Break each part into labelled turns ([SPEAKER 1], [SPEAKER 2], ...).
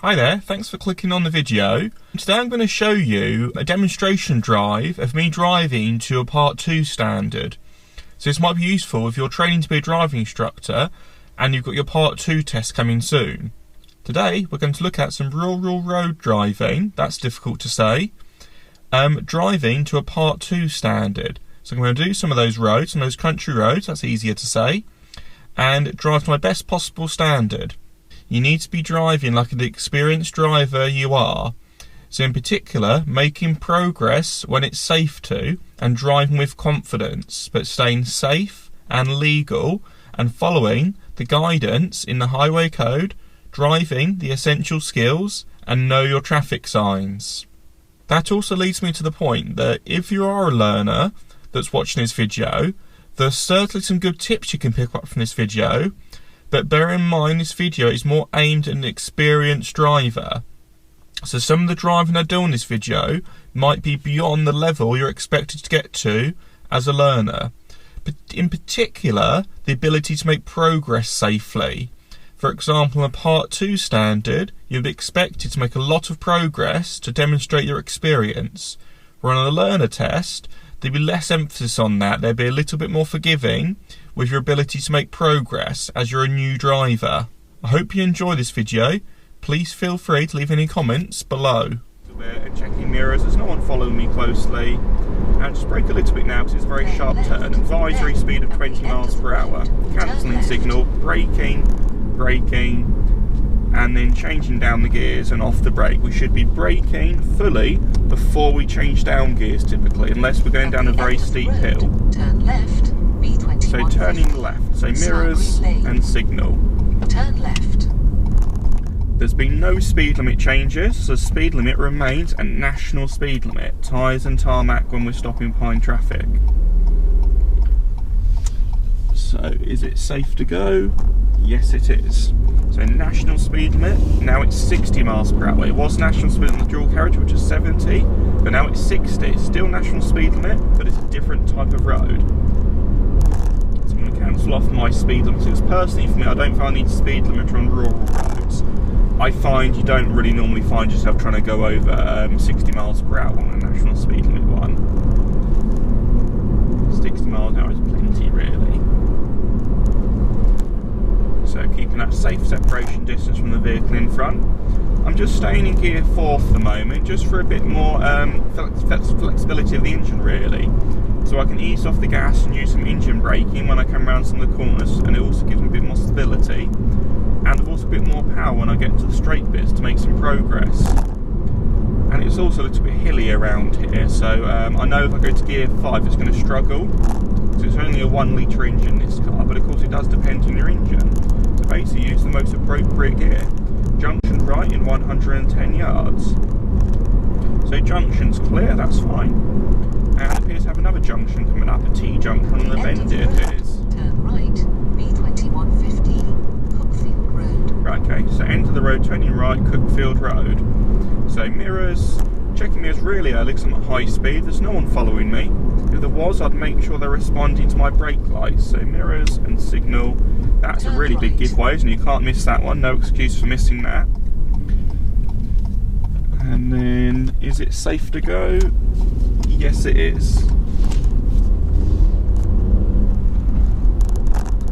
[SPEAKER 1] Hi there, thanks for clicking on the video. Today I'm going to show you a demonstration drive of me driving to a Part 2 standard. So this might be useful if you're training to be a driving instructor and you've got your Part 2 test coming soon. Today we're going to look at some rural road driving, that's difficult to say, driving to a Part 2 standard. So I'm going to do some of those roads, some of those country roads, that's easier to say, and drive to my best possible standard. You need to be driving like an experienced driver you are. So in particular, making progress when it's safe to, and driving with confidence, but staying safe and legal and following the guidance in the highway code, driving the essential skills and know your traffic signs. That also leads me to the point that if you are a learner that's watching this video, there's certainly some good tips you can pick up from this video. But bear in mind this video is more aimed at an experienced driver. So some of the driving I do on this video might be beyond the level you're expected to get to as a learner. But in particular, the ability to make progress safely. For example, on a Part 2 standard, you'll be expected to make a lot of progress to demonstrate your experience. Where on a learner test, there'd be less emphasis on that. There'd be a little bit more forgiving with your ability to make progress as you're a new driver. I hope you enjoy this video. Please feel free to leave any comments below. And checking mirrors, there's no one following me closely. And just brake a little bit now because it's a very sharp turn. Advisory speed of 20 miles per hour. Cancelling signal, braking, and then changing down the gears and off the brake. We should be braking fully before we change down gears typically, unless we're going down a very steep hill.
[SPEAKER 2] Turn left.
[SPEAKER 1] So turning left, so mirrors and signal.
[SPEAKER 2] Turn left.
[SPEAKER 1] There's been no speed limit changes, so speed limit remains a national speed limit. Tyres and tarmac when we're stopping behind traffic. So is it safe to go? Yes it is. So national speed limit, now it's 60 miles per hour. It was national speed limit on the dual carriage, which is 70, but now it's 60. It's still national speed limit, but it's a different type of road. Cancel off my speed limit, because personally for me I don't find I need speed limiter on rural roads. I find you don't really normally find yourself trying to go over 60 miles per hour on a national speed limit one. 60 miles an hour is plenty really. So keeping that safe separation distance from the vehicle in front. I'm just staying in gear 4 for the moment, just for a bit more flexibility of the engine really. So I can ease off the gas and use some engine braking when I come around some of the corners, and it also gives me a bit more stability. And I've also a bit more power when I get to the straight bits to make some progress. And it's also a little bit hilly around here, so I know if I go to gear 5 it's going to struggle. So it's only a 1 litre engine this car, but of course it does depend on your engine. So basically use the most appropriate gear. Junction right in 110 yards. So junction's clear, that's fine. And it appears to have another junction coming up, a T-junction on the bend it appears.
[SPEAKER 2] Turn right, B2150, Cookfield Road.
[SPEAKER 1] Right, okay, so enter the road, turning right, Cookfield Road. So mirrors, checking mirrors really early because I'm at high speed, there's no one following me. If there was, I'd make sure they're responding to my brake lights. So mirrors and signal, that's a really big giveaway, and you can't miss that one, no excuse for missing that. And then, is it safe to go? Yes it is.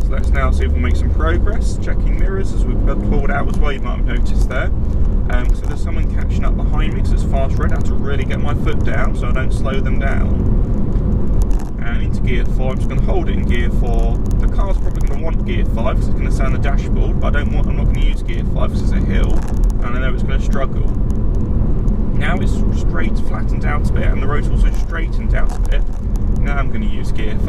[SPEAKER 1] So let's now see if we'll make some progress. Checking mirrors as we've pulled out as well, you might have noticed there. So there's someone catching up behind me because it's fast road. I have to really get my foot down so I don't slow them down. And into gear 4, I'm just going to hold it in gear 4. The car's probably going to want gear 5 because it's going to sound the dashboard, but I'm not going to use gear 5 because it's a hill and I know it's going to struggle. Now it's straight, flattened out a bit, and the road's also straightened out a bit. Now I'm going to use gear 5.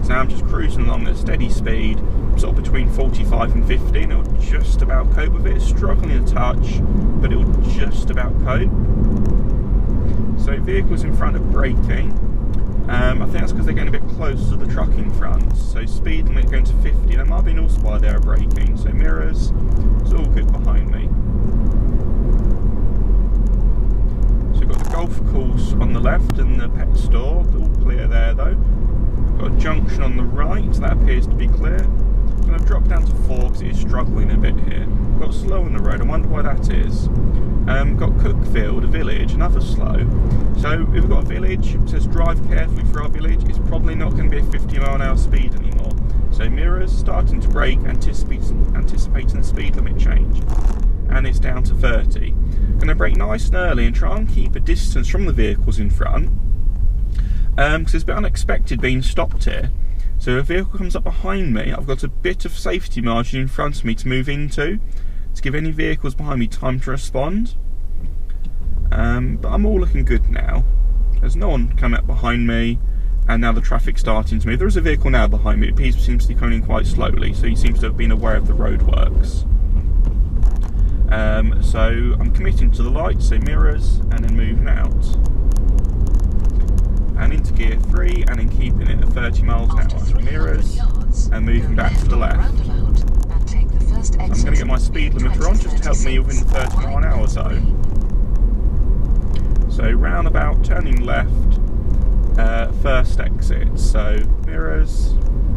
[SPEAKER 1] So now I'm just cruising along at a steady speed, sort of between 45 and 50, and it'll just about cope with it. It's struggling a touch, but it'll just about cope. So vehicles in front are braking. I think that's because they're getting a bit closer to the truck in front. So speed limit going to 50. That might be also why they're braking. So mirrors, it's all good behind me. Golf course on the left and the pet store, all clear there though. We've got a junction on the right, so that appears to be clear. I'm going to drop down to 4 because it is struggling a bit here. Got slow on the road, I wonder why that is. Got Cookfield, a village, another slow. So if we've got a village, it says drive carefully through our village, it's probably not going to be a 50-mile-an-hour speed anymore. So mirrors starting to brake, anticipating the speed limit change. And it's down to 30. Going to brake nice and early and try and keep a distance from the vehicles in front. Because it's a bit unexpected being stopped here. So if a vehicle comes up behind me, I've got a bit of safety margin in front of me to move into, to give any vehicles behind me time to respond. But I'm all looking good now. There's no one coming up behind me, and now the traffic's starting to move. There is a vehicle now behind me, but he seems to be coming in quite slowly, so he seems to have been aware of the roadworks. So I'm committing to the lights, so mirrors, and then moving out. And into gear 3, and then keeping it at 30 miles an hour. Mirrors, and moving back to the left. So I'm going to get my speed limiter on just to help me within the 30 mile an hour zone. So roundabout, turning left, first exit. So mirrors,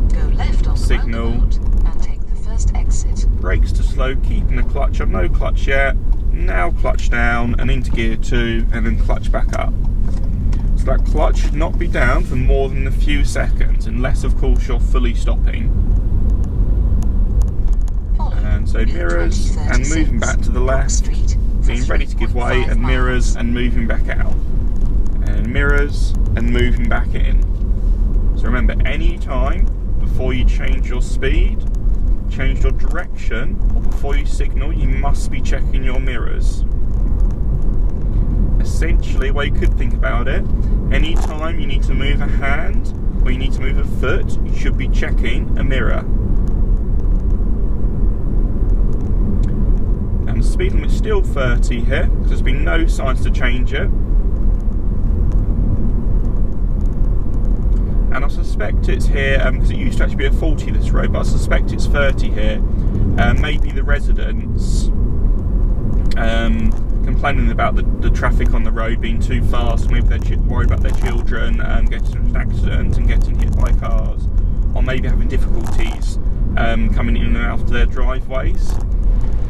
[SPEAKER 2] go left on
[SPEAKER 1] signal,
[SPEAKER 2] and take the first exit.
[SPEAKER 1] Brakes to slow, keeping the clutch up, no clutch yet. Now clutch down and into gear 2, and then clutch back up. So that clutch should not be down for more than a few seconds, unless of course you're fully stopping. And so mirrors and moving back to the left, being ready to give way, and mirrors and moving back out. And mirrors and moving back in. So remember, any time before you change your speed, change your direction, or before you signal, you must be checking your mirrors. Essentially, the way you could think about it, any time you need to move a hand or you need to move a foot, you should be checking a mirror. And the speed limit's still 30 here, because there's been no signs to change it. And I suspect it's here, because it used to actually be a 40 this road, but I suspect it's 30 here. Maybe the residents complaining about the traffic on the road being too fast, maybe they're worried about their children getting into an accident and getting hit by cars, or maybe having difficulties coming in and out of their driveways.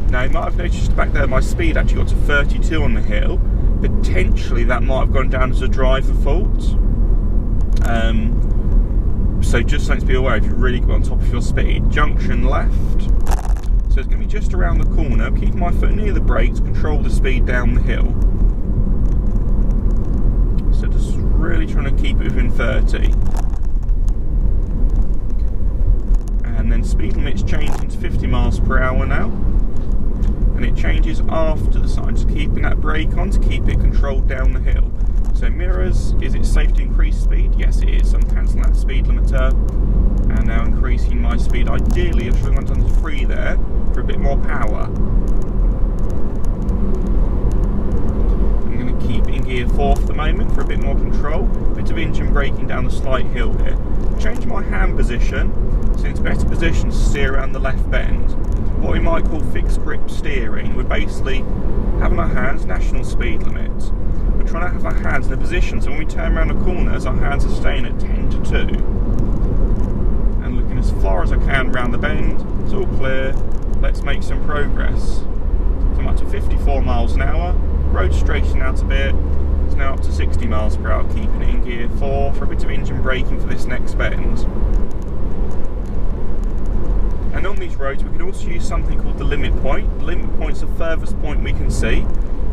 [SPEAKER 1] Now you might have noticed back there my speed actually got to 32 on the hill. Potentially that might have gone down as a driver fault. So just something to be aware if you really go on top of your speed. Junction left. So it's going to be just around the corner. Keep my foot near the brakes, control the speed down the hill. So just really trying to keep it within 30. And then speed limit's changing to 50 miles per hour now. And it changes after the sign, so keeping that brake on to keep it controlled down the hill. So mirrors, is it safe to increase speed? Yes it is. I'm cancelling that speed limiter and now increasing my speed. Ideally I should have gone down to 3 there for a bit more power. I'm going to keep in gear 4 for the moment for a bit more control. Bit of engine braking down the slight hill here. Change my hand position so it's better position to steer around the left bend. What we might call fixed grip steering. We're basically having our hands, national speed limit. We're trying to have our hands in a position so when we turn around the corners, our hands are staying at 10 to 2. And looking as far as I can around the bend. It's all clear. Let's make some progress. So I'm up to 54 miles an hour. Road straightening out a bit. It's now up to 60 miles per hour, keeping it in gear 4 for a bit of engine braking for this next bend. And on these roads we can also use something called the limit point. The limit point's the furthest point we can see.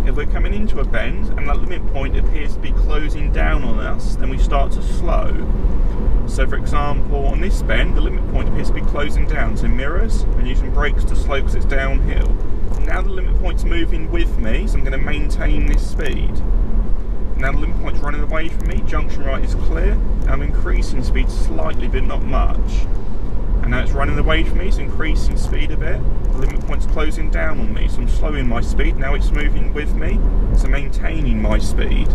[SPEAKER 1] If we're coming into a bend and that limit point appears to be closing down on us, then we start to slow. So for example, on this bend, the limit point appears to be closing down, so mirrors, and using brakes to slow because it's downhill. Now the limit point's moving with me, so I'm going to maintain this speed. Now the limit point's running away from me, junction right is clear, and I'm increasing speed slightly but not much. And now it's running away from me, so increasing speed a bit. The limit point's closing down on me, so I'm slowing my speed. Now it's moving with me, so maintaining my speed.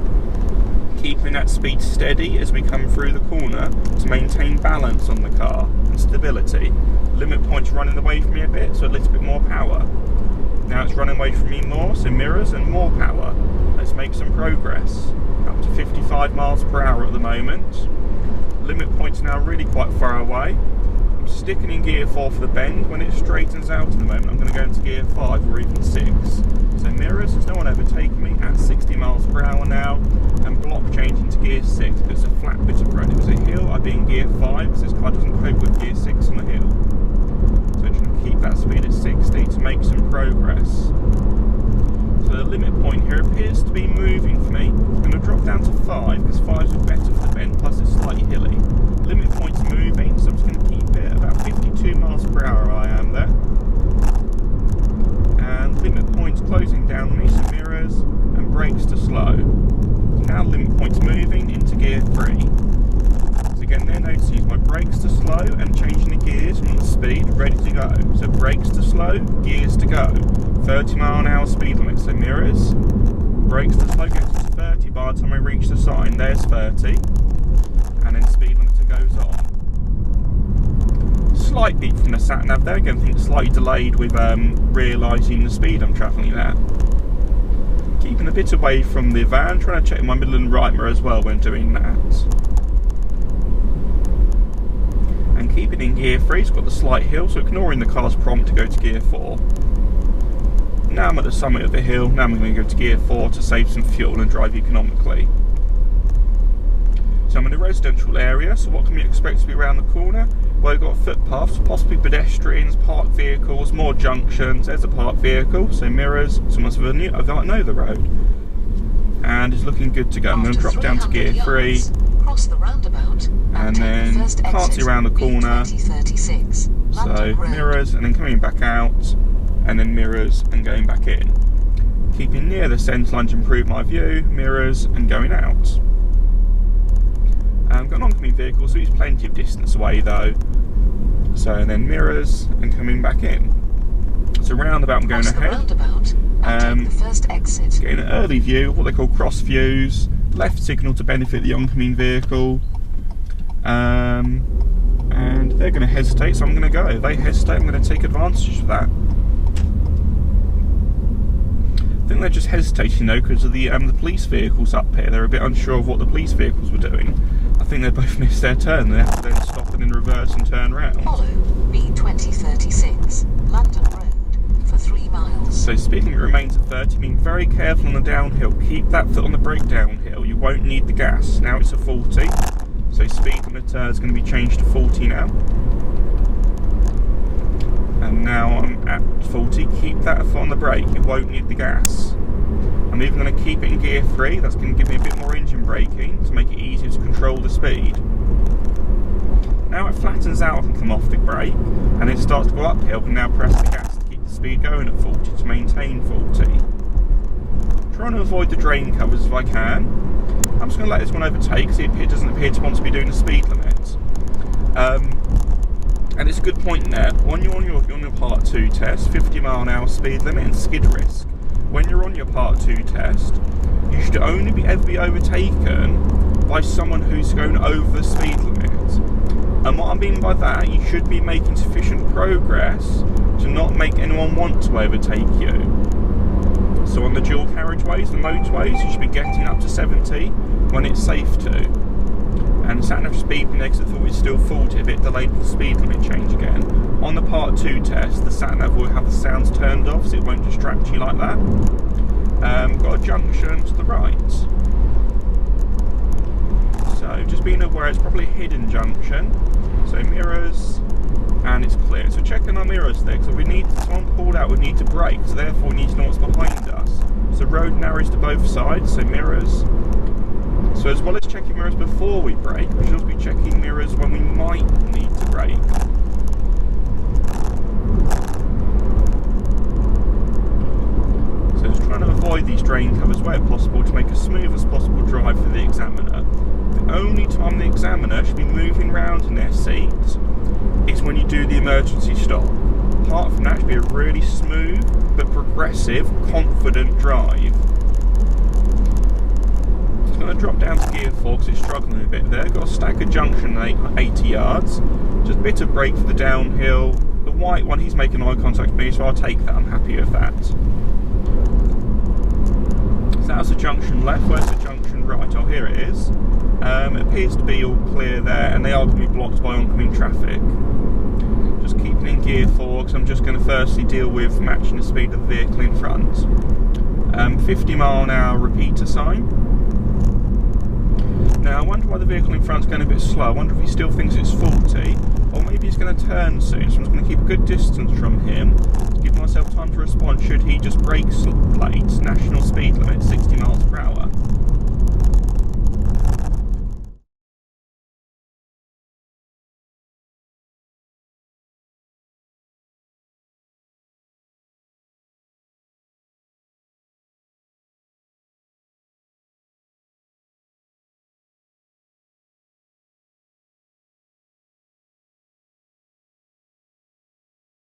[SPEAKER 1] Keeping that speed steady as we come through the corner to maintain balance on the car and stability. Limit point's running away from me a bit, so a little bit more power. Now it's running away from me more, so mirrors and more power. Let's make some progress. Up to 55 miles per hour at the moment. Limit point's now really quite far away. I'm sticking in gear 4 for the bend. When it straightens out in the moment, I'm going to go into gear 5 or even 6. So mirrors, there's no one overtaking me at 60 miles per hour now, and block changing to gear 6 because it's a flat bit of road. If it's a hill, I'd be in gear 5 because this car doesn't cope with gear 6 on a hill. So I'm trying to keep that speed at 60 to make some progress. So the limit point here appears to be moving for me. I'm going to drop down to 5 because 5's are better for the bend, plus it's slightly hilly. Limit point's moving, so I'm just going to keep it at about 52 miles per hour I am there. And limit point's closing down on me, so mirrors and brakes to slow. So now limit point's moving into gear 3. So again there, notice use my brakes to slow and changing the gears from the speed, ready to go. So brakes to slow, gears to go. 30 mile an hour speed limit, so mirrors, brakes to slow gets to 30 by the time I reach the sign, there's 30. And then speed limiter goes on. Slight beat from the sat nav there, again I think slightly delayed with realising the speed I'm travelling at. Keeping a bit away from the van, trying to check my middle and right mirror as well when doing that. And keeping in gear 3, it's got the slight hill, so ignoring the car's prompt to go to gear 4. Now I'm at the summit of the hill, now I'm going to go to gear 4 to save some fuel and drive economically. So I'm in a residential area, so what can we expect to be around the corner? Well, we've got footpaths, possibly pedestrians, parked vehicles, more junctions. There's a parked vehicle, so mirrors, someone's I don't know the road. And it's looking good to go. I'm going to drop down to gear 3.
[SPEAKER 2] Cross the roundabout
[SPEAKER 1] and then can't see around the corner. So mirrors, and then coming back out, and then mirrors and going back in. Keeping near the centre line to improve my view, mirrors and going out. Got an oncoming vehicle, so he's plenty of distance away though. So and then mirrors and coming back in. So roundabout I'm going ahead.
[SPEAKER 2] Take the first exit.
[SPEAKER 1] Getting an early view, what they call cross views, left signal to benefit the oncoming vehicle. And they're going to hesitate, so I'm going to go. If they hesitate, I'm going to take advantage of that. I think they're just hesitating though because of the police vehicles up here. They're a bit unsure of what the police vehicles were doing. I think they both missed their turn. They have to then stop and then reverse and turn around.
[SPEAKER 2] Follow B2036 London Road for 3 miles.
[SPEAKER 1] So speed limit remains at 30. Being very careful on the downhill. Keep that foot on the brake downhill. You won't need the gas. Now it's a 40. So speed limiter is going to be changed to 40 now. And now I'm at 40. Keep that foot on the brake. You won't need the gas. I'm even going to keep it in gear 3. That's going to give me a bit more engine braking to make it easier to control the speed. Now it flattens out and come off the brake, and it starts to go uphill. And now press the gas to keep the speed going at 40 to maintain 40. Trying to avoid the drain covers if I can. I'm just going to let this one overtake because it doesn't appear to want to be doing the speed limit. And it's a good point there. When you're on your part 2 test, 50 mile an hour speed limit and skid risk. When you're on your part 2 test, you should only ever be overtaken by someone who's going over the speed limit. And what I mean by that, you should be making sufficient progress to not make anyone want to overtake you. So on the dual carriageways, the motorways, you should be getting up to 70 when it's safe to. And sat nav speed next, I thought it was still 40, a bit delayed with the speed limit change again. On the part 2 test, the sat nav will have the sounds turned off, so it won't distract you like that. Got a junction to the right. So just being aware, it's probably a hidden junction. So mirrors, and it's clear. So checking our mirrors there, because if someone pulled out, we need to brake, so therefore we need to know what's behind us. So road narrows to both sides, so mirrors. So as well as checking mirrors before we brake, we should also be checking mirrors when we might need to brake. So just trying to avoid these drain covers where possible to make a smooth as possible drive for the examiner. The only time the examiner should be moving around in their seat is when you do the emergency stop. Apart from that, it should be a really smooth but progressive, confident drive. I'm going to drop down to gear 4 because it's struggling a bit there. Got a staggered junction at 80 yards. Just a bit of brake for the downhill. The white one, he's making eye contact with me, so I'll take that. I'm happy with that. So that's the junction left. Where's the junction right? Oh, here it is. It appears to be all clear there, and they are going to be blocked by oncoming traffic. just keeping in gear 4 because I'm just going to firstly deal with matching the speed of the vehicle in front. 50 mile an hour repeater sign. Now I wonder why the vehicle in front is going a bit slow. I wonder if he still thinks it's 40, or maybe he's going to turn soon, so I'm just going to keep a good distance from him to give myself time to respond should he just brake late. National speed limit 60 miles per hour.